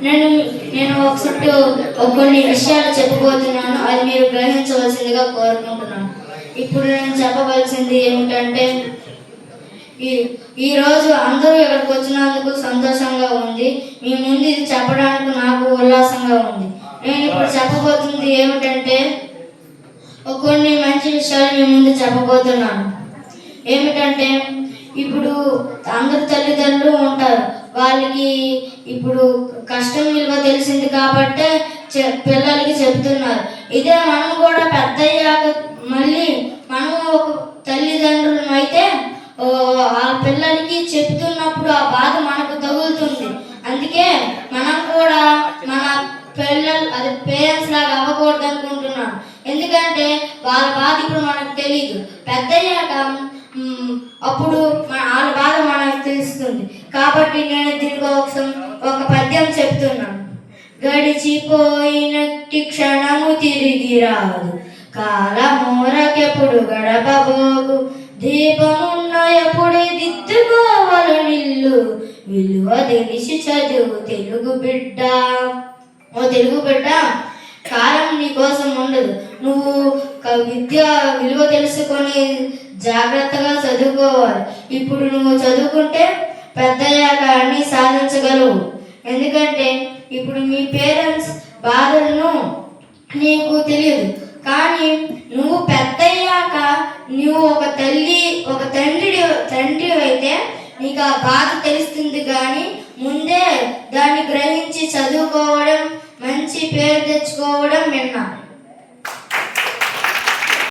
నేను కొన్ని విషయాలు చెప్పబోతున్నాను. అది మీరు గ్రహించవలసిందిగా కోరుకుంటున్నాను. ఇప్పుడు నేను చెప్పవలసింది ఏమిటంటే, ఈరోజు అందరూ ఇక్కడికి వచ్చినందుకు సంతోషంగా ఉంది. మీ ముందు ఇది చెప్పడానికి నాకు ఉల్లాసంగా ఉంది. నేను ఇప్పుడు చెప్పబోతుంది ఏమిటంటే, కొన్ని మంచి విషయాలు మీ ముందు చెప్పబోతున్నాను. ఏమిటంటే, ఇప్పుడు అందరు తల్లిదండ్రులు ఉంటారు. వాళ్ళకి ఇప్పుడు కష్టం విలువ తెలిసింది కాబట్టి పిల్లలకి చెప్తున్నారు. ఇదే మనం కూడా పెద్దయ్యాక మళ్ళీ మనం ఒక తల్లిదండ్రులం అయితే ఆ పిల్లలకి చెప్తున్నప్పుడు ఆ బాధ మనకు తగులుతుంది. అందుకే మనం కూడా మన పేరెంట్స్ లాగా అవ్వకూడదు అనుకుంటున్నాను. ఎందుకంటే వాళ్ళ బాధ ఇప్పుడు మనకు తెలియదు. పెద్దయ్యాక అప్పుడు వాళ్ళ బాధ మనకు తెలుస్తుంది. కాబట్టి నేను దీనికోసం ఒక పద్యం చెప్తున్నాను. గడిచిపోయినట్టి క్షణము తిరిగి రాదు, కాలమూరకెప్పుడు గడపబోగు, దీపమున్న ఎప్పుడే దిద్దుకోవలు నిల్లు, విలువ తెలిసి చదువు తెలుగు బిడ్డ. ఓ తెలుగు బిడ్డ, కాలం నీ కోసం ఉండదు. నువ్వు విద్య విలువ తెలుసుకొని జాగ్రత్తగా చదువుకోవాలి. ఇప్పుడు నువ్వు చదువుకుంటే పెద్దయ్యాక అన్నీ సాధించగలవు. ఎందుకంటే ఇప్పుడు మీ పేరెంట్స్ బాధలను నీకు తెలియదు. కానీ నువ్వు పెద్దయ్యాక నువ్వు ఒక తండ్రి అయితే నీకు ఆ బాధ తెలుస్తుంది. కానీ ముందే దాన్ని గ్రహించి చదువుకోవడం, మంచి పేరు తెచ్చుకోవడం విన్నా.